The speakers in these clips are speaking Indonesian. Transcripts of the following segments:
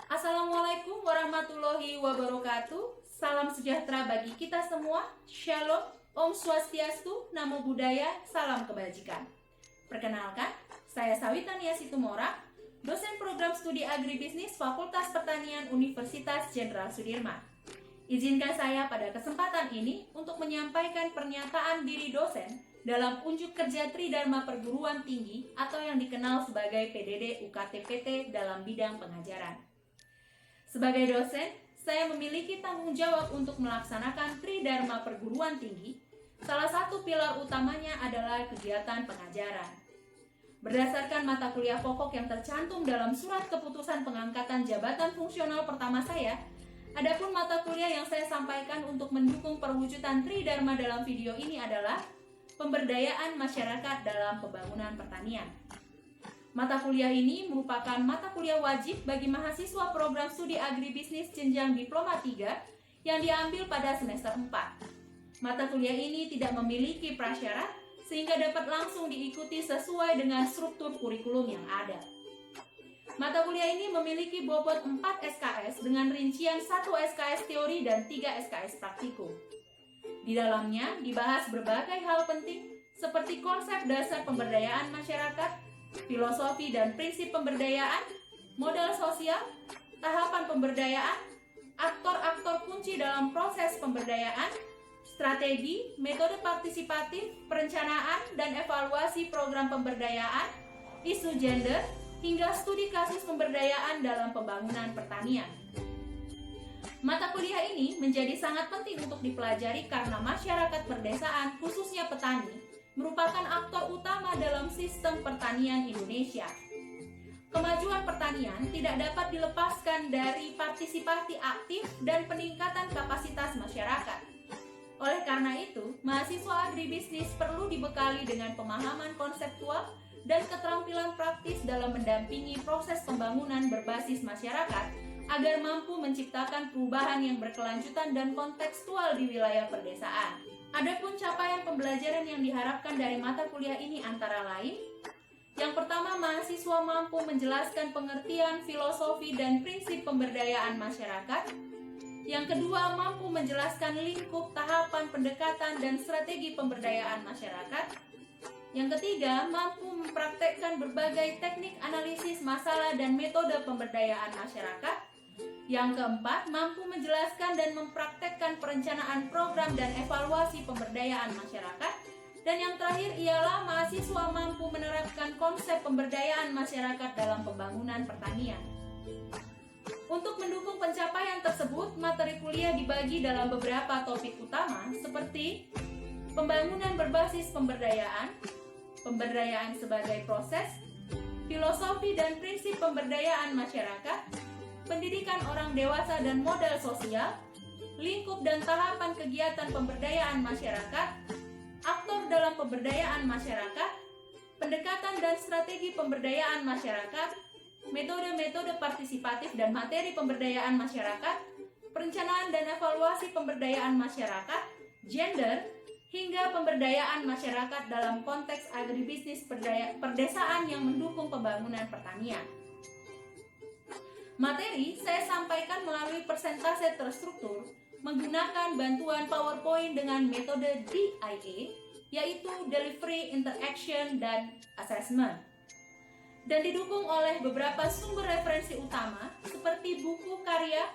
Assalamualaikum warahmatullahi wabarakatuh. Salam sejahtera bagi kita semua. Shalom, Om Swastiastu, Namo Buddhaya, salam kebajikan. Perkenalkan, saya Sawita Nia Situmorang, dosen program studi agribisnis Fakultas Pertanian Universitas Jenderal Sudirman. Izinkan saya pada kesempatan ini untuk menyampaikan pernyataan diri dosen dalam unjuk kerja Tridharma Perguruan Tinggi atau yang dikenal sebagai PDD UKT-PT dalam bidang pengajaran. Sebagai dosen, saya memiliki tanggung jawab untuk melaksanakan Tridharma Perguruan Tinggi. Salah satu pilar utamanya adalah kegiatan pengajaran. Berdasarkan mata kuliah pokok yang tercantum dalam surat keputusan pengangkatan jabatan fungsional pertama saya, adapun mata kuliah yang saya sampaikan untuk mendukung perwujudan Tridharma dalam video ini adalah pemberdayaan masyarakat dalam pembangunan pertanian. Mata kuliah ini merupakan mata kuliah wajib bagi mahasiswa program studi agribisnis jenjang diploma 3 yang diambil pada semester 4. Mata kuliah ini tidak memiliki prasyarat sehingga dapat langsung diikuti sesuai dengan struktur kurikulum yang ada. Mata kuliah ini memiliki bobot 4 SKS dengan rincian 1 SKS teori dan 3 SKS praktikum. Di dalamnya dibahas berbagai hal penting seperti konsep dasar pemberdayaan masyarakat, filosofi dan prinsip pemberdayaan, modal sosial, tahapan pemberdayaan, aktor-aktor kunci dalam proses pemberdayaan, strategi, metode partisipatif, perencanaan dan evaluasi program pemberdayaan, isu gender, hingga studi kasus pemberdayaan dalam pembangunan pertanian. Mata kuliah ini menjadi sangat penting untuk dipelajari karena masyarakat perdesaan, khususnya petani, merupakan aktor utama dalam sistem pertanian Indonesia. Kemajuan pertanian tidak dapat dilepaskan dari partisipasi aktif dan peningkatan kapasitas masyarakat. Oleh karena itu, mahasiswa agribisnis perlu dibekali dengan pemahaman konseptual dan keterampilan praktis dalam mendampingi proses pembangunan berbasis masyarakat agar mampu menciptakan perubahan yang berkelanjutan dan kontekstual di wilayah perdesaan. Adapun capaian pembelajaran yang diharapkan dari mata kuliah ini antara lain: yang pertama, mahasiswa mampu menjelaskan pengertian, filosofi, dan prinsip pemberdayaan masyarakat. Yang kedua, mampu menjelaskan lingkup, tahapan, pendekatan, dan strategi pemberdayaan masyarakat. Yang ketiga, mampu mempraktekkan berbagai teknik analisis masalah dan metode pemberdayaan masyarakat. Yang keempat, mampu menjelaskan dan mempraktekkan perencanaan program dan evaluasi pemberdayaan masyarakat. Dan yang terakhir ialah mahasiswa mampu menerapkan konsep pemberdayaan masyarakat dalam pembangunan pertanian. Untuk mendukung pencapaian tersebut, materi kuliah dibagi dalam beberapa topik utama seperti pembangunan berbasis pemberdayaan, pemberdayaan sebagai proses, filosofi dan prinsip pemberdayaan masyarakat, pendidikan orang dewasa dan modal sosial, lingkup dan tahapan kegiatan pemberdayaan masyarakat, aktor dalam pemberdayaan masyarakat, pendekatan dan strategi pemberdayaan masyarakat, metode-metode partisipatif dan materi pemberdayaan masyarakat, perencanaan dan evaluasi pemberdayaan masyarakat, gender, hingga pemberdayaan masyarakat dalam konteks agribisnis perdesaan yang mendukung pembangunan pertanian. Materi saya sampaikan melalui persentase terstruktur menggunakan bantuan PowerPoint dengan metode DIA, yaitu Delivery, Interaction, dan Assessment. Dan didukung oleh beberapa sumber referensi utama seperti buku karya.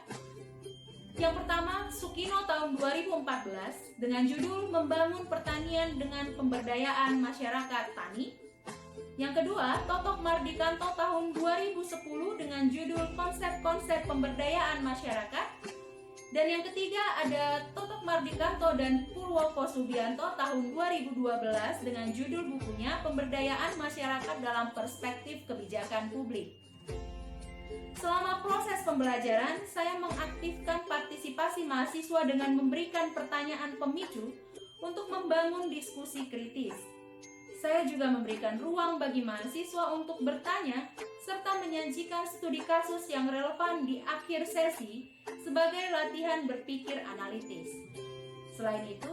Yang pertama, Sukino tahun 2014 dengan judul Membangun Pertanian dengan Pemberdayaan Masyarakat Tani. Yang kedua, Totok Mardikanto tahun 2010 dengan judul Konsep-konsep Pemberdayaan Masyarakat. Dan yang ketiga ada Totok Mardikanto dan Purwoko Subianto tahun 2012 dengan judul bukunya Pemberdayaan Masyarakat dalam Perspektif Kebijakan Publik. Selama proses pembelajaran, saya mengaktifkan partisipasi mahasiswa dengan memberikan pertanyaan pemicu untuk membangun diskusi kritis. Saya juga memberikan ruang bagi mahasiswa untuk bertanya serta menyajikan studi kasus yang relevan di akhir sesi sebagai latihan berpikir analitis. Selain itu,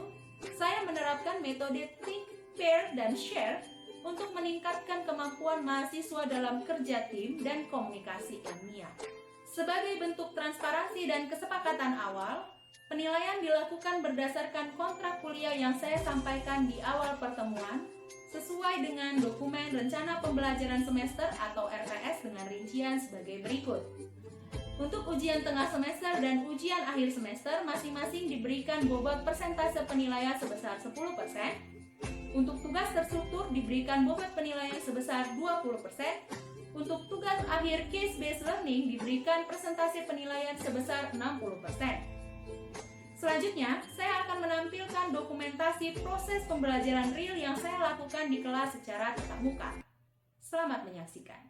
saya menerapkan metode think, pair, dan share untuk meningkatkan kemampuan mahasiswa dalam kerja tim dan komunikasi ilmiah. Sebagai bentuk transparansi dan kesepakatan awal, penilaian dilakukan berdasarkan kontrak kuliah yang saya sampaikan di awal pertemuan, sesuai dengan dokumen Rencana Pembelajaran Semester atau RPS dengan rincian sebagai berikut. Untuk ujian tengah semester dan ujian akhir semester masing-masing diberikan bobot persentase penilaian sebesar 10%. Untuk tugas terstruktur diberikan bobot penilaian sebesar 20%. Untuk tugas akhir case-based learning diberikan persentase penilaian sebesar 60%. Selanjutnya, saya akan menampilkan dokumentasi proses pembelajaran real yang saya lakukan di kelas secara tatap muka. Selamat menyaksikan.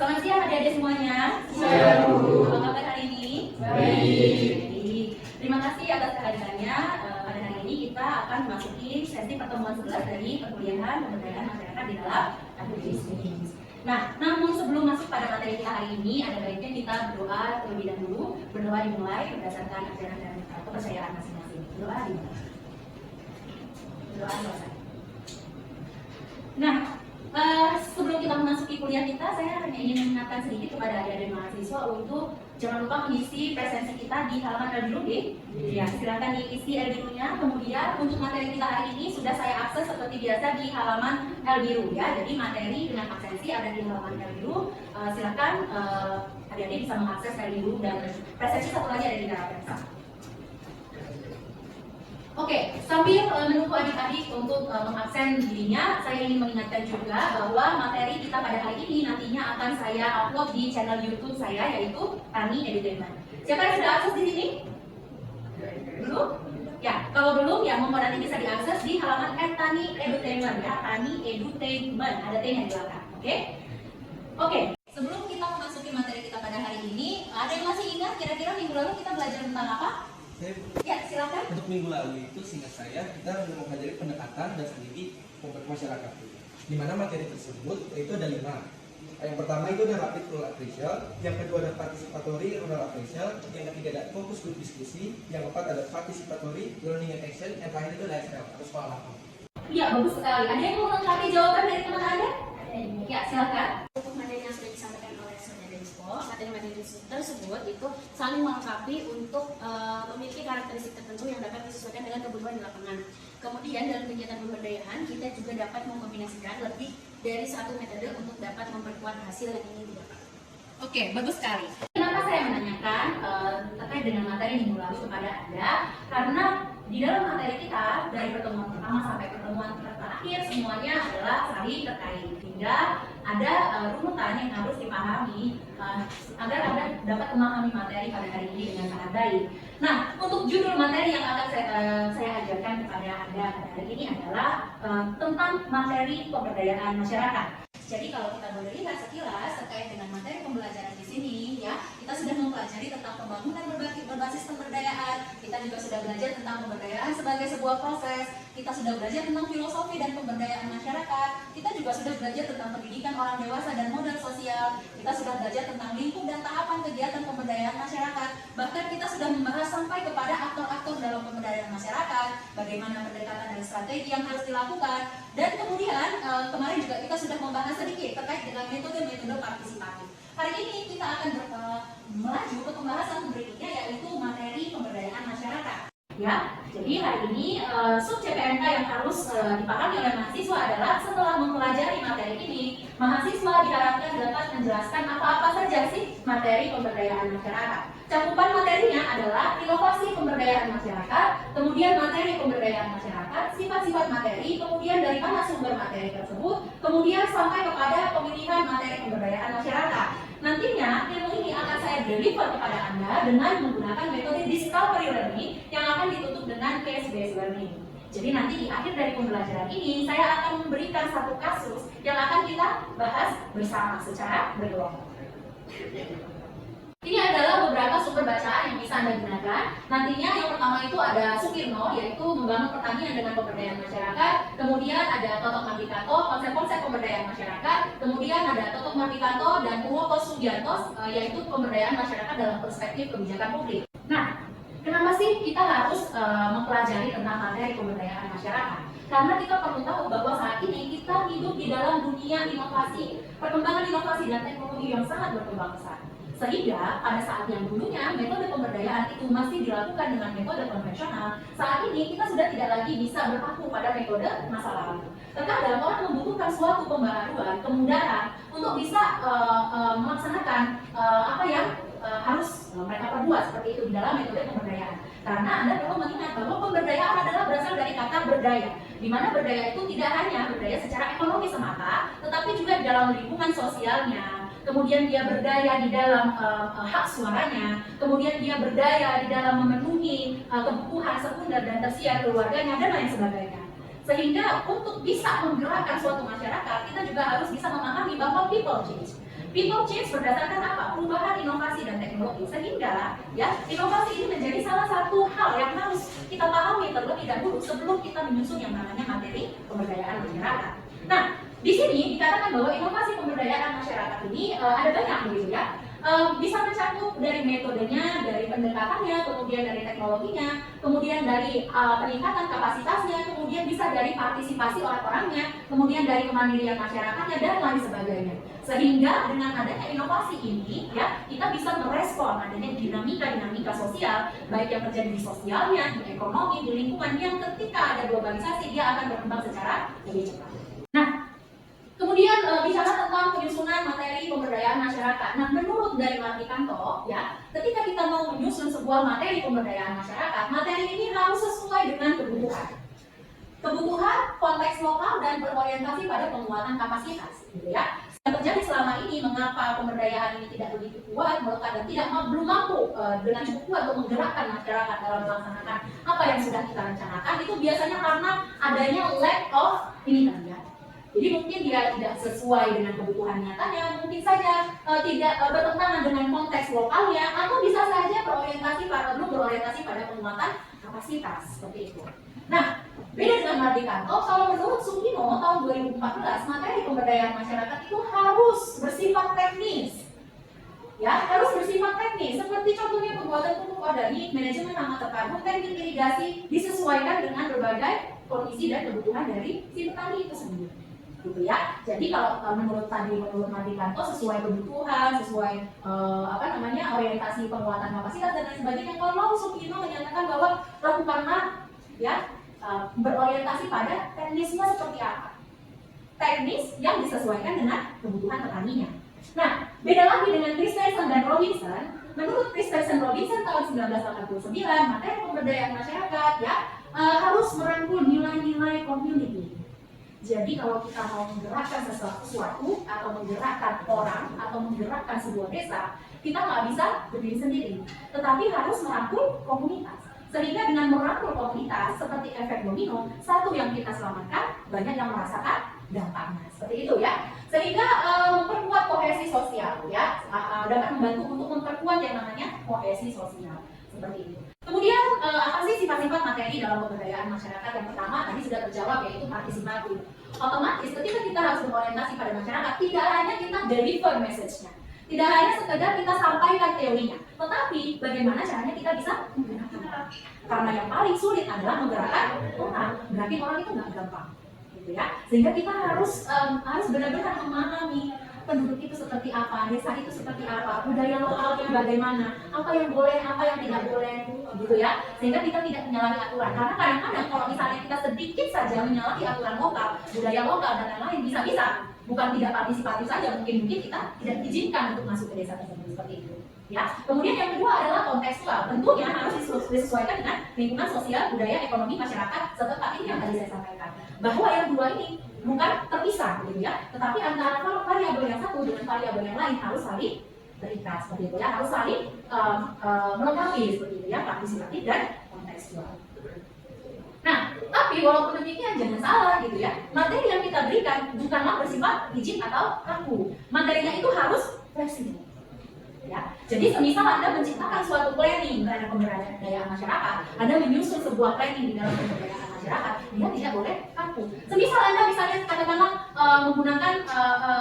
Selamat siang adik-adik semuanya. Siang, Bu. Apa kabar hari ini? Baik. Terima kasih atas kehadirannya. Pada hari ini kita akan memasuki sesi pertemuan 11 dari perkuliahan pemberdayaan masyarakat di dalam aktivitas. Nah, namun sebelum masuk pada materi kita hari ini, ada baiknya kita berdoa terlebih dahulu. Berdoa dimulai berdasarkan ajaran dan kepercayaan masing-masing. Berdoa dimulai. Berdoa selesai. Nah, sebelum kita memasuki kuliah kita, saya hanya ingin mengingatkan sedikit kepada adik-adik mahasiswa untuk jangan lupa mengisi presensi kita di halaman Elbiru. Ya, silakan diisi Elbirunya. Kemudian untuk materi kita hari ini sudah saya akses seperti biasa di halaman Elbiru ya. Jadi materi dengan absensi ada di halaman Elbiru. Silakan adik-adik bisa mengakses Elbiru dan presensi satu lagi ada di dalam. Oke, sambil menunggu adik-adik untuk mengaksen dirinya, saya ingin mengingatkan juga bahwa materi kita pada hari ini nantinya akan saya upload di channel YouTube saya, yaitu Tani Edutainment. Siapa yang sudah akses di sini? Belum? Ya, kalau belum ya mohon nanti bisa diakses di halaman @Tani Edutainment ya, Tani Edutainment, ada T-nya di belakang. Oke. Sebelum kita memasuki materi kita pada hari ini, ada yang masih ingat kira-kira minggu lalu kita belajar tentang apa? Ya, silakan. Untuk minggu lalu itu seingat saya kita mempelajari pendekatan dan strategi masyarakat. Di mana materi tersebut itu ada 5. Yang pertama itu ada rapid rural appraisal, yang kedua ada participatory rural appraisal, yang ketiga ada focus group diskusi, yang keempat ada participatory learning and action, yang terakhir itu lifestyle atau sekolah lapang. Iya, bagus sekali. Ada yang mau melengkapi jawaban dari teman Anda? Ya, silakan. Untuk materi yang sudah disampaikan oleh Sonia Despo, materi-materi tersebut itu saling melengkapi untuk memiliki karakteristik tertentu yang dapat disesuaikan dengan kebutuhan di lapangan. Kemudian dalam kegiatan pemberdayaan kita juga dapat mengkombinasikan lebih dari satu metode untuk dapat memperkuat hasil yang ingin didapat. Oke, bagus sekali. Kenapa saya menanyakan terkait dengan materi minggu lalu kepada Anda? Karena di dalam materi kita dari pertemuan pertama sampai pertemuan terakhir semuanya adalah saling terkait, hingga ada runutan yang harus dipahami agar Anda dapat memahami materi pada hari ini dengan sangat baik. Nah, untuk judul materi yang akan saya ajarkan kepada Anda pada hari ini adalah tentang materi pemberdayaan masyarakat. Jadi kalau kita boleh lihat sekilas terkait dengan materi pembelajaran di sini, ya, kita sudah mempelajari tentang pembangunan berbasis pemberdayaan. Kita juga sudah belajar tentang pemberdayaan sebagai sebuah proses. Kita sudah belajar tentang filosofi dan pemberdayaan masyarakat. Kita juga sudah belajar tentang pendidikan orang dewasa dan modal sosial. Kita sudah belajar tentang lingkup dan tahapan kegiatan pemberdayaan masyarakat. Bahkan kita sudah membahas sampai kepada aktor-aktor dalam pemberdayaan masyarakat, bagaimana pendekatan dan strategi yang harus dilakukan. Dan kemudian kemarin juga kita sudah membahas sedikit terkait dengan metode-metode partisipatif. Hari ini kita akan melaju ke pembahasan berikutnya, yaitu materi pemberdayaan masyarakat. Ya, jadi hari ini sub CPNK yang harus dipahami oleh mahasiswa adalah setelah mempelajari materi ini, mahasiswa diharapkan dapat menjelaskan apa-apa saja sih materi pemberdayaan masyarakat. Cakupan materinya adalah inovasi pemberdayaan masyarakat, kemudian materi pemberdayaan masyarakat, sifat-sifat materi, kemudian dari mana sumber materi tersebut, kemudian sampai kepada pemilihan materi pemberdayaan masyarakat. Nantinya ilmu ini akan saya deliver kepada Anda dengan menggunakan metode discovery learning yang akan ditutup dengan case-based learning. Jadi nanti di akhir dari pembelajaran ini saya akan memberikan satu kasus yang akan kita bahas bersama secara berkelompok. Ini adalah beberapa sumber bacaan yang bisa Anda gunakan. Nantinya yang pertama itu ada Sukirno, yaitu membangun pertanian dengan pemberdayaan masyarakat. Kemudian ada Totok Mardikato, konsep-konsep pemberdayaan masyarakat. Kemudian ada Totok Mardikato dan Purwoto Sugianto, yaitu pemberdayaan masyarakat dalam perspektif kebijakan publik. Nah, kenapa sih kita harus mempelajari tentang materi pemberdayaan masyarakat? Karena kita perlu tahu bahwa saat ini kita hidup di dalam dunia inovasi, perkembangan inovasi dan teknologi yang sangat berkembang pesat. Sehingga pada saat yang dulunya metode pemberdayaan itu masih dilakukan dengan metode konvensional, saat ini kita sudah tidak lagi bisa berpaku pada metode masa lalu. Terkadang orang membutuhkan suatu pembaharuan, kemudahan untuk bisa melaksanakan apa yang harus mereka perbuat seperti itu di dalam metode pemberdayaan. Karena Anda perlu mengingat bahwa pemberdayaan adalah berasal dari kata berdaya, di mana berdaya itu tidak hanya berdaya secara ekonomi semata, tetapi juga di dalam lingkungan sosialnya. Kemudian dia berdaya di dalam hak suaranya, kemudian dia berdaya di dalam memenuhi kebutuhan sekunder dan tersier keluarganya, dan lain sebagainya. Sehingga untuk bisa menggerakkan suatu masyarakat, kita juga harus bisa memahami bahwa people change. People change berdasarkan apa? Perubahan inovasi dan teknologi. Sehingga ya inovasi ini menjadi salah satu hal yang harus kita pahami terlebih dahulu sebelum kita menyusun yang namanya materi pemberdayaan masyarakat. Nah, di sini dikatakan bahwa inovasi pemberdayaan masyarakat ini ada banyak begitu ya. Bisa mencakup dari metodenya, dari pendekatannya, kemudian dari teknologinya, kemudian dari peningkatan kapasitasnya, kemudian bisa dari partisipasi orang-orangnya, kemudian dari kemandirian masyarakatnya, dan lain sebagainya. Sehingga dengan adanya inovasi ini, ya kita bisa merespon adanya dinamika-dinamika sosial, baik yang terjadi di sosialnya, di ekonomi, di lingkungan, yang ketika ada globalisasi dia akan berkembang secara lebih cepat. Nah, kemudian bicara tentang penyusunan materi pemberdayaan masyarakat. Nah, menurut dari Mardikanto, ya, ketika kita mau menyusun sebuah materi pemberdayaan masyarakat, materi ini harus sesuai dengan kebutuhan, konteks lokal, dan berorientasi pada penguatan kapasitas, gitu ya. Yang terjadi selama ini, mengapa pemberdayaan ini tidak begitu kuat, melekat dan belum mampu dengan cukup kuat untuk menggerakkan masyarakat dalam melaksanakan apa yang sudah kita rencanakan, itu biasanya karena adanya lack of ini kan ya. Jadi mungkin dia tidak sesuai dengan kebutuhan nyatanya, mungkin saja tidak bertentangan dengan konteks lokalnya, atau bisa saja belum berorientasi pada penguatan kapasitas seperti itu. Nah, beda dengan Mardikanto, kalau menurut Sukino tahun 2014, materi pemberdayaan masyarakat itu harus bersifat teknis. Ya, harus bersifat teknis. Seperti contohnya pembuatan pupuk organik, manajemen hama terpadu, teknik irigasi disesuaikan dengan berbagai kondisi dan kebutuhan dari si petani itu sendiri. Gitu ya. Jadi kalau menurut Mardikanto sesuai kebutuhan, sesuai orientasi penguatan kapasitas dan lain sebagainya. Kalau Sukino menyatakan bahwa lakukanlah ya berorientasi pada teknisnya seperti apa. Teknis yang disesuaikan dengan kebutuhan petaninya. Nah, beda lagi dengan Christensen dan Robinson. Menurut Christensen Robinson tahun 1989, materi pemberdayaan masyarakat ya harus merangkul nilai-nilai community. Jadi kalau kita mau menggerakkan sesuatu atau menggerakkan orang atau menggerakkan sebuah desa, kita nggak bisa berdiri sendiri, tetapi harus merangkul komunitas. Sehingga dengan merangkul komunitas seperti efek domino, satu yang kita selamatkan, banyak yang merasakan dampaknya. Seperti itu ya. Sehingga memperkuat kohesi sosial ya, dapat membantu untuk memperkuat yang namanya kohesi sosial. Seperti itu. Kemudian apa sih sifat-sifat materi dalam pemberdayaan masyarakat? Yang pertama tadi sudah terjawab, yaitu partisipatif. Otomatis ketika kita harus berorientasi pada masyarakat, tidak hanya kita deliver message-nya, tidak hanya sekedar kita sampaikan teorinya, tetapi bagaimana caranya kita bisa menggerakkan orang. Karena yang paling sulit adalah menggerakkan orang. Berarti orang itu nggak gampang, gitu ya. Sehingga kita harus benar-benar memahami penduduk itu seperti apa, desa itu seperti apa, budaya lokalnya bagaimana, apa yang boleh, apa yang tidak boleh, gitu ya. Sehingga kita tidak menyalahi aturan. Karena kadang-kadang kalau misalnya kita sedikit saja menyalahi aturan lokal, budaya lokal dan lain-lain, bisa-bisa bukan tidak partisipatif saja, mungkin kita tidak diizinkan untuk masuk ke desa tersebut seperti itu. Ya. Kemudian yang kedua adalah kontekstual. Tentunya harus disesuaikan dengan lingkungan sosial, budaya, ekonomi masyarakat setempat. Ini yang tadi saya sampaikan. Bahwa yang dua ini bukan terpisah, gitu ya. Tetapi antara variabel yang satu dengan variabel yang lain harus saling terikat, seperti itu ya. Harus saling melengkapi, seperti itu ya. Partisipatif dan kontekstual. Nah, tapi walaupun demikian jangan salah gitu ya. Materi yang kita berikan bukanlah bersifat rigid atau kaku. Materinya itu harus fleksibel. Ya. Jadi semisal Anda menciptakan suatu planning terhadap pemberdayaan masyarakat, Anda menyusun sebuah planning di dalam pemberdayaan masyarakat, dia tidak boleh kaku. Semisal Anda misalnya katakanlah menggunakan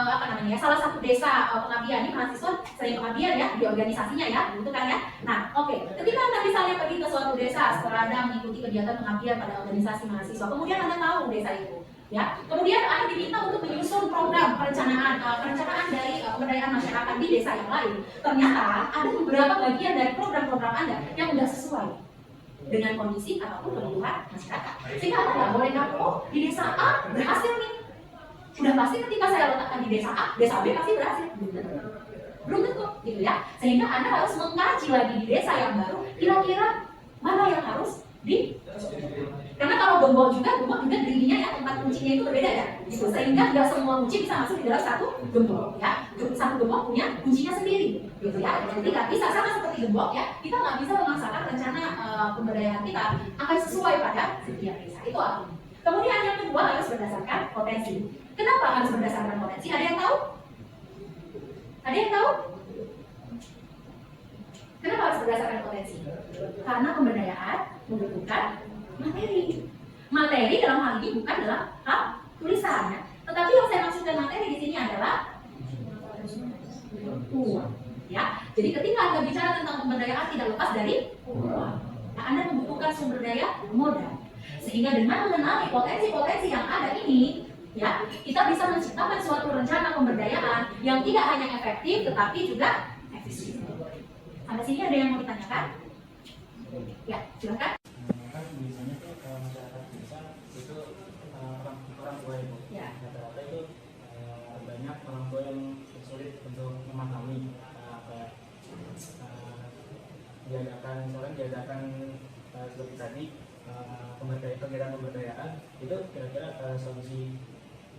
apa namanya ya, salah satu desa pengabdian. Ini mahasiswa sering pengabdian ya di organisasinya ya, gitu kan ya. Nah, oke. Ketika Anda misalnya pergi ke suatu desa setelah Anda mengikuti kegiatan pengabdian pada organisasi mahasiswa, kemudian Anda tahu desa itu, ya. Kemudian Anda diminta untuk menyusun program perencanaan dari pemberdayaan masyarakat di desa yang lain. Ternyata ada beberapa bagian dari program-program Anda yang tidak sesuai dengan kondisi ataupun kebutuhan masyarakat. Sehingga Anda nggak boleh ngaku, oh di desa A berhasil nih. Sudah pasti ketika saya letakkan di desa A, desa B pasti berhasil. Belum tentu, gitu ya. Sehingga Anda harus mengkaji lagi di desa yang baru, kira-kira mana yang harus di. Karena kalau gembok juga dirinya ya, tempat kuncinya itu berbeda ya. Gitu. Sehingga tidak semua kunci bisa masuk di dalam satu gembok ya. Satu gembok punya kuncinya sendiri, gitu ya. Jadi nggak bisa sama seperti gembok ya. Kita nggak bisa memaksakan rencana pemberdayaan kita akan sesuai pada setiap desa. Itu artinya. Kemudian yang kedua harus berdasarkan potensi. Kenapa harus berdasarkan potensi? Ada yang tahu? Ada yang tahu? Kenapa harus berdasarkan potensi? Karena pemberdayaan membutuhkan materi. Materi dalam hal ini bukan dalam hal tulisannya, tetapi yang saya maksudkan materi di sini adalah uang. Ya, jadi ketika Anda bicara tentang pemberdayaan tidak lepas dari uang. Nah, Anda membutuhkan sumber daya modal. Sehingga dengan mengenali potensi-potensi yang ada ini, ya, kita bisa menciptakan suatu rencana pemberdayaan yang tidak hanya efektif tetapi juga efisien. Sampai sini ada yang mau ditanyakan? Ya, silakan. Kan biasanya tuh kalau masyarakat desa itu orang tua ibu. Ya. Rata-rata itu banyak orang tua yang sulit untuk memahami kayak diadakan seperti tadi kegiatan pemberdayaan itu kira-kira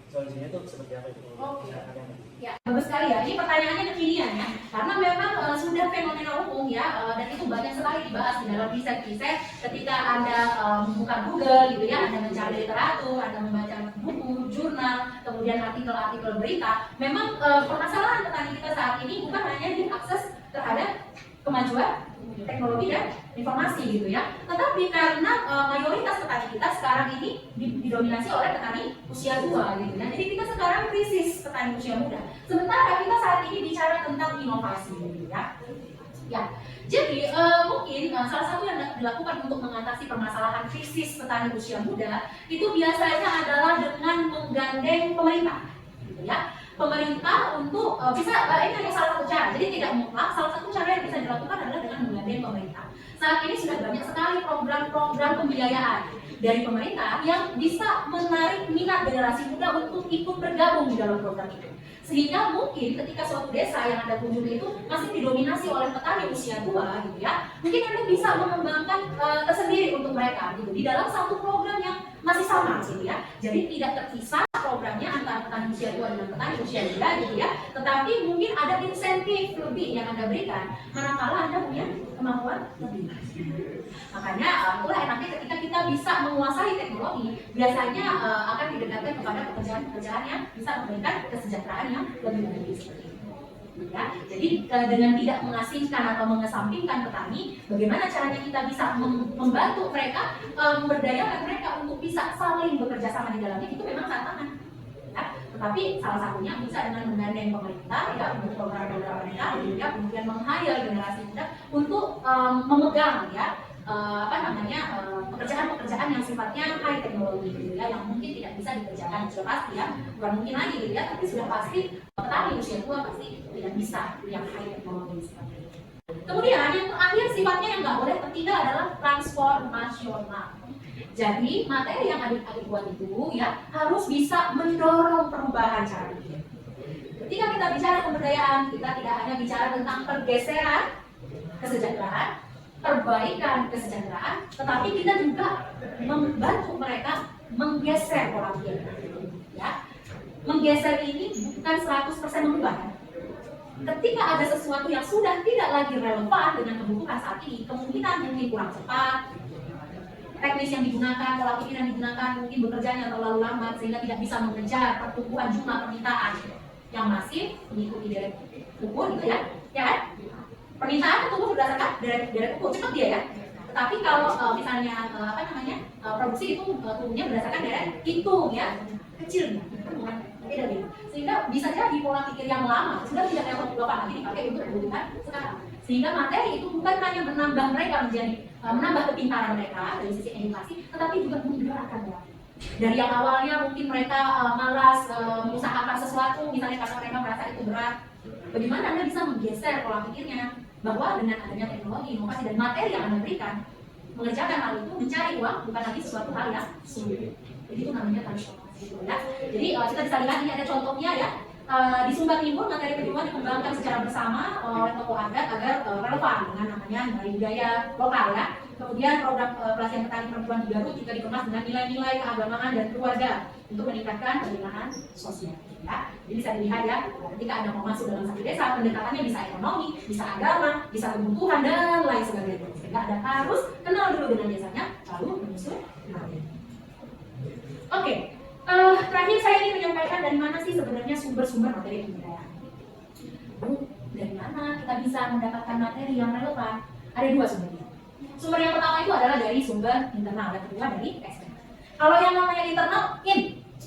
solusinya tuh seperti apa itu? Oke. Ya, bagus sekali ya. Ini pertanyaannya kekinian ya. Karena memang sudah fenomena umum ya, dan itu banyak sekali dibahas di dalam riset-riset ketika Anda membuka Google gitu ya, Anda mencari literatur, Anda membaca buku, jurnal, kemudian artikel-artikel berita. Memang permasalahan petani kita saat ini bukan hanya diakses terhadap kemajuan teknologi dan informasi gitu ya, tetapi karena mayoritas petani kita sekarang ini didominasi oleh petani usia tua gitu ya, jadi kita sekarang krisis petani usia muda, sementara kita saat ini bicara tentang inovasi gitu ya. Ya, jadi mungkin salah satu yang dilakukan untuk mengatasi permasalahan krisis petani usia muda itu biasanya adalah dengan menggandeng pemerintah gitu ya. Pemerintah untuk bisa ini hanya salah satu cara, jadi tidak mutlak. Salah satu cara yang bisa dilakukan adalah dengan menggandeng pemerintah. Saat ini sudah banyak sekali program-program pembiayaan dari pemerintah yang bisa menarik minat generasi muda untuk ikut bergabung di dalam program itu. Sehingga mungkin ketika suatu desa yang Anda kunjungi itu masih didominasi oleh petani usia tua gitu ya, mungkin Anda bisa mengembangkan tersendiri untuk mereka gitu di dalam satu program yang masih sama gitu ya. Jadi tidak terpisah programnya antara petani usia tua dengan petani usia muda gitu ya, tetapi mungkin ada insentif lebih yang Anda berikan manakala Anda punya kemampuan lebih. Makanya itulah enaknya ketika kita bisa menguasai teknologi, biasanya akan didekatkan kepada pekerjaan-pekerjaan yang bisa memberikan kesejahteraan yang lebih baik seperti itu. Ya, jadi dengan tidak mengasingkan atau mengesampingkan petani, bagaimana caranya kita bisa membantu mereka, memberdayakan mereka untuk bisa saling bekerja sama di dalamnya, itu memang tantangan. Ya, tetapi salah satunya bisa dengan menggandeng pemerintah ya untuk program-program mereka, ya, kemudian meng-hire generasi muda untuk memegang ya pekerjaan-pekerjaan yang sifatnya high teknologi gitu ya, yang mungkin tidak bisa dikerjakan sudah pasti ya, bukan mungkin lagi gitu ya, tapi sudah pasti petani usia tua pasti tidak bisa yang high teknologi seperti itu. Kemudian yang terakhir sifatnya yang nggak boleh tertinggal adalah transformasional. Jadi materi yang adik-adik buat itu ya harus bisa mendorong perubahan cara pikir. Ketika kita bicara pemberdayaan, kita tidak hanya bicara tentang pergeseran kesejahteraan, perbaikan kesejahteraan, tetapi kita juga membantu mereka menggeser pola pikir. Ya, menggeser ini bukan 100% mengubah. Ketika ada sesuatu yang sudah tidak lagi relevan dengan kebutuhan saat ini, kemungkinan mungkin kurang cepat, teknis yang digunakan, pola pikir yang digunakan mungkin bekerjanya terlalu lambat sehingga tidak bisa mengejar pertumbuhan jumlah permintaan yang masif mengikuti deret ukur gitu ya, ya kan? Permintaan tumbuh berdasarkan deret ukur, cepat dia ya. Tetapi kalau misalnya produksi itu tumbuhnya berdasarkan deret hitung ya, kecilnya. Oke, beda-beda. Sehingga bisa jadi pola pikir yang lama sudah tidak relevan lagi dipakai untuk kebutuhan sekarang. Sehingga materi itu bukan hanya menambah mereka menjadi menambah kepintaran mereka dari sisi edukasi, tetapi juga menggerakkan mereka. Dari yang awalnya mungkin mereka malas mengusahakan sesuatu, misalnya karena mereka merasa itu berat, bagaimana Anda bisa menggeser pola pikirnya bahwa dengan adanya teknologi, inovasi dan materi yang Anda berikan, mengerjakan hal itu mencari uang bukan lagi sesuatu hal yang sulit. Jadi itu namanya transformasi ya. Jadi kita bisa lihat ini ada contohnya ya. Di Sumba Timur materi kedua dikembangkan secara bersama oleh tokoh adat agar relevan dengan namanya nilai budaya lokal ya. Kemudian program pelatihan petani perempuan di Garut juga dikemas dengan nilai-nilai keagamaan dan keluarga untuk meningkatkan penerimaan sosial. Ya. Jadi bisa dilihat ya, ketika Anda mau masuk dalam satu desa, pendekatannya bisa ekonomi, bisa agama, bisa kebutuhan dan lain sebagainya. Sehingga Anda harus kenal dulu dengan desanya, lalu menyusun materi. Oke. Terakhir saya ingin menyampaikan dari mana sih sebenarnya sumber-sumber materi kebudayaan. Dari mana kita bisa mendapatkan materi yang relevan? Ada dua sumbernya. Sumber yang pertama itu adalah dari sumber internal, dan kedua dari eksternal. Kalau yang namanya internal, in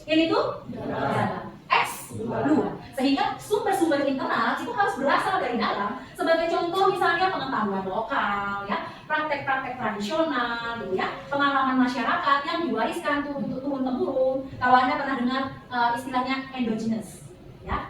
itu dalam, X luar. Sehingga sumber-sumber internal itu harus berasal dari dalam. Sebagai contoh misalnya pengetahuan lokal, ya, praktek-praktek tradisional, gitu ya, pengalaman masyarakat yang diwariskan turun-temurun. Kalau Anda pernah dengar istilahnya endogenous, ya,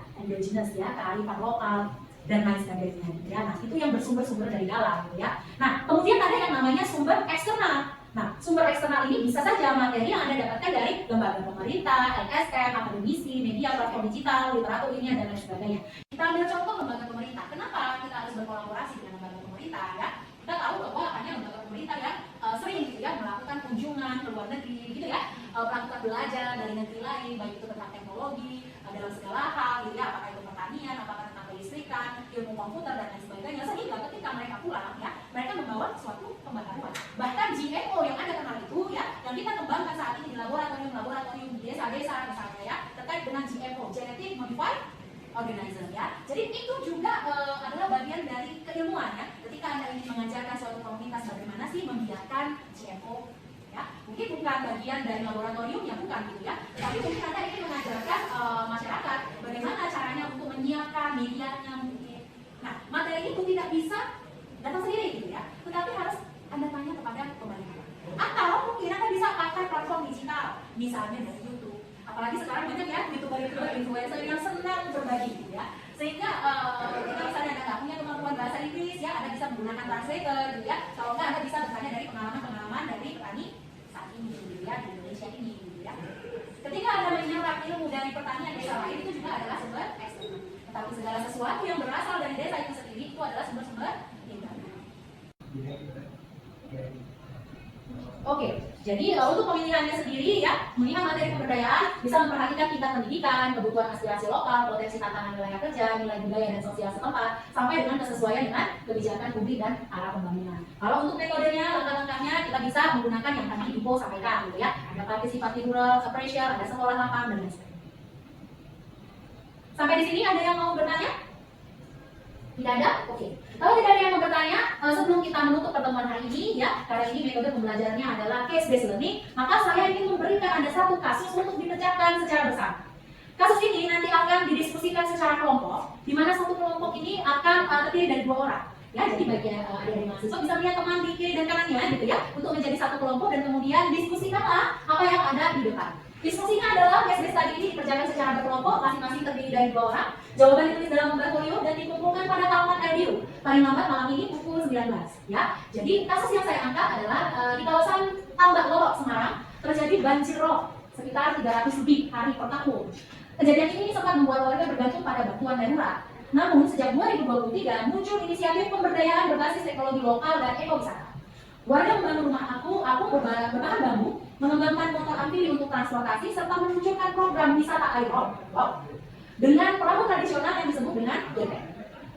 kearifan lokal dan lain sebagainya, gitu ya. Nah, itu yang bersumber-sumber dari dalam, gitu ya. Nah, kemudian ada yang namanya sumber eksternal. Nah, sumber eksternal ini bisa saja materi yang Anda dapatkan dari lembaga pemerintah, LSM, akademisi, media, platform digital, literatur ilmiah, dan lain sebagainya. Kita ambil contoh lembaga pemerintah. Kenapa kita harus berkolaborasi dengan lembaga pemerintah ya? Kita tahu bahwa hanya lembaga pemerintah yang sering gitu ya melakukan kunjungan ke luar negeri gitu ya, melakukan belajar dari negeri lain, baik itu tentang teknologi, dalam segala hal gitu ya, apakah itu pertanian, apakah tentang kelistrikan, ilmu komputer dan lain sebagainya. Sehingga ketika mereka pulang ya, mereka membawa suatu pembaharuan. Bahkan GMO yang Anda kenal itu ya, yang kita kembangkan saat ini di laboratorium di desa-desa misalnya ya, terkait dengan GMO, genetic modified organism ya. Jadi itu juga adalah bagian dari keilmuan ya. Ketika Anda ingin mengajarkan suatu komunitas bagaimana sih membiarkan GMO ya, mungkin bukan bagian dari laboratorium ya, bukan gitu ya, tapi mungkin Anda ingin mengajarkan masyarakat bagaimana caranya untuk menyiapkan medianya mungkin. Nah, materi itu tidak bisa datang sendiri gitu ya, tetapi harus Anda tanya kepada pemerintah. Atau mungkin Anda bisa pakai platform digital, misalnya dari YouTube. Apalagi sekarang banyak ya YouTuber influencer yang senang berbagi gitu ya. Sehingga ketika misalnya Anda nggak punya kemampuan bahasa Inggris ya, Anda bisa menggunakan translator gitu ya. Kalau nggak, Anda bisa bertanya dari pengalaman dari petani saat ini gitu ya, di Indonesia ini gitu ya. Ketika Anda menyerap ilmu dari pertanian desa lain, itu juga adalah sumber eksternal. Tetapi segala sesuatu yang berasal dari desa itu sendiri itu adalah sumber-sumber internal. Oke, jadi untuk pemilihannya sendiri ya, melihat materi pemberdayaan bisa memperhatikan tingkat pendidikan, kebutuhan aspirasi lokal, potensi tantangan wilayah kerja, nilai budaya dan sosial setempat, sampai dengan kesesuaian dengan kebijakan publik dan arah pembangunan. Kalau untuk metodenya, langkah-langkahnya kita bisa menggunakan yang tadi Ibu sampaikan gitu ya. Ada partisipatif rural appraisal, ada sekolah lapang dan lain sebagainya. Sampai di sini ada yang mau bertanya? Tidak ada? Oke. Kalau tidak ada yang mau bertanya, sebelum kita menutup pertemuan hari ini ya, karena ini metode pembelajarannya adalah case-based learning, maka saya ingin memberikan Anda satu kasus untuk dikerjakan secara bersama. Kasus ini nanti akan didiskusikan secara kelompok, di mana satu kelompok ini akan terdiri dari 2 orang. Ya, jadi bagi adik-adik mahasiswa bisa melihat teman di kiri dan kanannya gitu ya, untuk menjadi satu kelompok dan kemudian diskusikanlah apa yang ada di depan. Diskusinya adalah case-based tadi ini dikerjakan secara berkelompok, masing-masing terdiri dari 2 orang. Jawaban ditulis dalam lembar folio dan dikumpulkan pada halaman RDU. Paling lambat malam ini pukul 19. Ya, jadi kasus yang saya angkat adalah di kawasan Tambak Lorok, Semarang terjadi banjir rob sekitar 300 lebih hari per tahun. Kejadian ini sempat membuat warga bergantung pada bantuan darurat. Namun sejak 2023 muncul inisiatif pemberdayaan berbasis teknologi lokal dan ekowisata. Warga membangun rumah aku berbahan bambu, mengembangkan motor amphibi untuk transportasi, serta meluncurkan program wisata air rob dengan perahu tradisional yang disebut dengan GPN.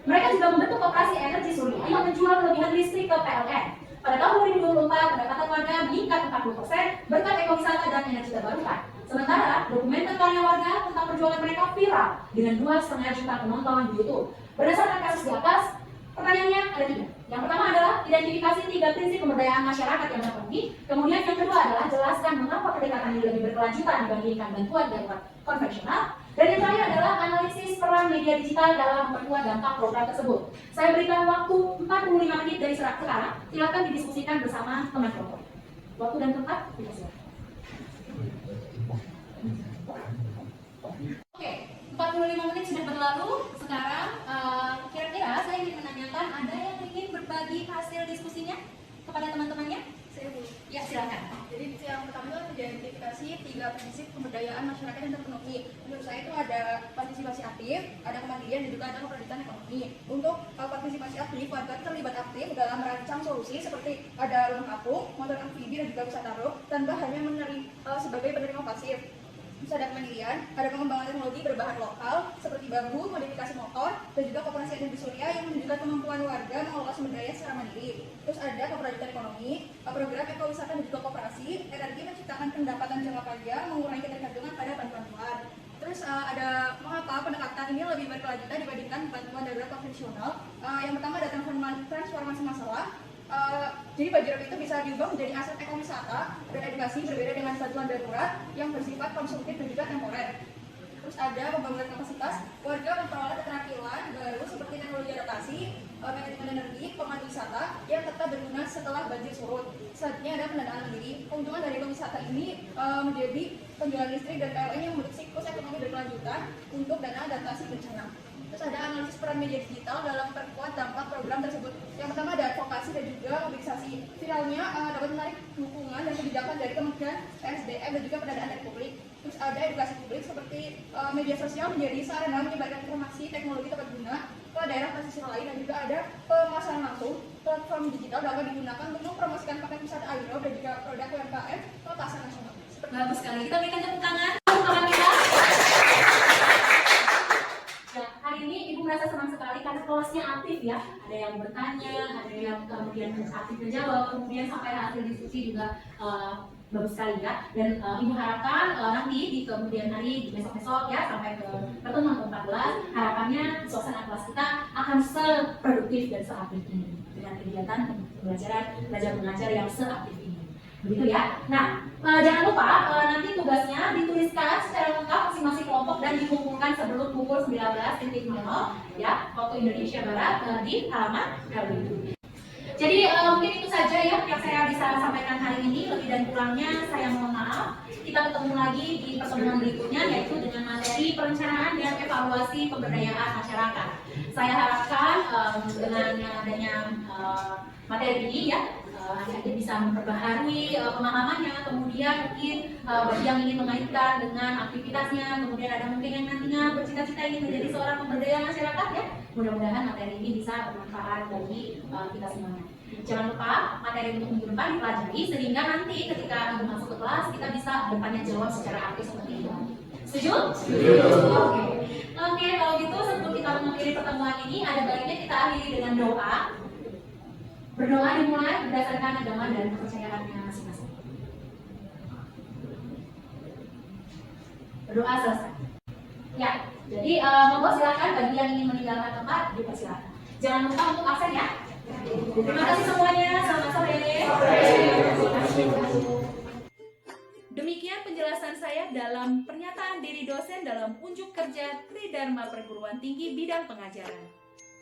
Mereka juga membentuk koperasi energi surya yang menjual kelebihan listrik ke PLN. Pada tahun 2024, pendapatan warga meningkat 40% berkat ekowisata dan energi terbarukan. Sementara, dokumenter karya warga tentang perjuangan mereka viral dengan 2,5 juta penonton di YouTube. Berdasarkan kasus di atas, pertanyaannya ada 3. Yang pertama adalah identifikasi 3 prinsip pemberdayaan masyarakat yang terpenuhi. Kemudian yang kedua adalah jelaskan mengapa pendekatan ini lebih berkelanjutan dibandingkan bantuan darurat konvensional. Dan yang terakhir adalah analisis peran media digital dalam memperkuat dampak program tersebut. Saya berikan waktu 45 menit dari sekarang. Silakan didiskusikan bersama teman kelompok. Waktu dan tempat, silakan. Oke, 45 menit sudah berlalu. Sekarang kira-kira saya ingin menanyakan, ada yang ingin berbagi hasil diskusinya kepada teman-temannya? Saya Bu. Ya, silakan. Jadi yang pertama itu identifikasi 3 prinsip pemberdayaan masyarakat yang terpenuhi. Menurut saya itu ada partisipasi aktif, ada kemandirian, dan juga ada keperluan ekonomi. Untuk partisipasi aktif, warga terlibat aktif dalam merancang solusi seperti ada rumah apung, motor amfibi, dan juga wisata rup, tanpa hanya sebagai penerima pasif. Bisa ada kemandirian, ada pengembangan teknologi berbahan lokal seperti bambu, modifikasi motor, dan juga koperasi energi surya yang menunjukkan kemampuan warga mengelola sumber daya secara mandiri. Terus ada keberlanjutan ekonomi, program ekowisata dan juga koperasi, energi menciptakan pendapatan jangka panjang, mengurangi ketergantungan pada bantuan luar. Terus ada mengapa pendekatan ini lebih berkelanjutan dibandingkan bantuan darurat konvensional. Yang pertama ada transformasi masalah. Jadi Bajirop itu bisa diubah menjadi aset ekowisata dan edukasi, berbeda dengan bantuan darurat yang bersifat konsumtif dan juga temporer. Terus ada pembangunan kapasitas, warga memperoleh keterampilan baru seperti teknologi adaptasi, manajemen energi, pemandu wisata yang tetap berguna setelah banjir surut. Selanjutnya ada pendanaan mandiri. Keuntungan dari wisata ini menjadi penjualan listrik dan PLN yang membentuk siklus ekonomi berkelanjutan untuk dana adaptasi bencana. Terus ada analisis peran media digital dalam memperkuat dampak program tersebut. Yang pertama ada advokasi dan juga mobilisasi. Finalnya dapat menarik dukungan dan kebijakan dari Kementerian PSDM dan juga pendanaan dari publik. Terus ada edukasi publik seperti media sosial menjadi sarana menyebarkan informasi teknologi tepat guna ke daerah pesisir lain, dan juga ada pemasaran langsung. Platform digital dapat digunakan untuk mempromosikan paket wisata aero dan juga produk UMKM ke pasar nasional. Bagus sekali. Kita berikan tepuk tangan teman kita. Ya, hari ini Ibu merasa senang sekali karena kelasnya aktif ya. Ada yang bertanya, ada yang kemudian aktif menjawab, kemudian sampai hasil diskusi juga bagus sekali ya. Dan Ibu harapkan nanti di kemudian hari, di besok-besok ya, sampai ke pertemuan ke-14, harapannya suasana kelas kita akan seproduktif dan seaktif ini dengan kegiatan pembelajaran belajar mengajar yang seaktif ini. Begitu ya. Nah, jangan lupa nanti tugasnya dituliskan secara lengkap masing-masing kelompok dan dikumpulkan sebelum pukul 19.00 ya, waktu Indonesia Barat di halaman RW. Jadi mungkin itu saja ya yang saya bisa sampaikan hari ini. Lebih dan kurangnya saya mohon maaf. Kita ketemu lagi di pertemuan berikutnya, yaitu dengan materi perencanaan dan evaluasi pemberdayaan masyarakat. Saya harapkan dengan adanya materi ini ya, adik-adik bisa memperbaharui pemahamannya, kemudian mungkin bagi yang ingin mengaitkan dengan aktivitasnya, kemudian ada mungkin yang nantinya bercita-cita ingin menjadi seorang pemberdaya masyarakat ya, mudah-mudahan materi ini bisa bermanfaat bagi kita semuanya. Jangan lupa materi untuk minggu depan dipelajari sehingga nanti ketika Ibu masuk ke kelas kita bisa bertanya jawab secara aktif seperti ini. Setuju? Setuju. Oke, kalau gitu sebelum kita mengakhiri pertemuan ini ada baiknya kita akhiri dengan doa. Berdoa dimulai berdasarkan agama dan kepercayaannya masing-masing. Berdoa selesai. Ya, jadi monggo silakan bagi yang ingin meninggalkan tempat dipersilakan. Jangan lupa untuk absen ya. Terima kasih semuanya. Selamat sore. Demikian penjelasan saya dalam pernyataan diri dosen dalam unjuk kerja Tridharma Perguruan Tinggi bidang pengajaran.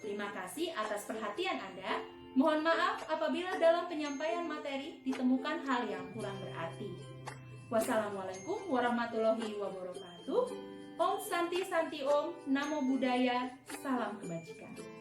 Terima kasih atas perhatian Anda. Mohon maaf apabila dalam penyampaian materi ditemukan hal yang kurang berarti. Wassalamualaikum warahmatullahi wabarakatuh. Om Santi Santi Om, Namo Buddhaya, salam kebajikan.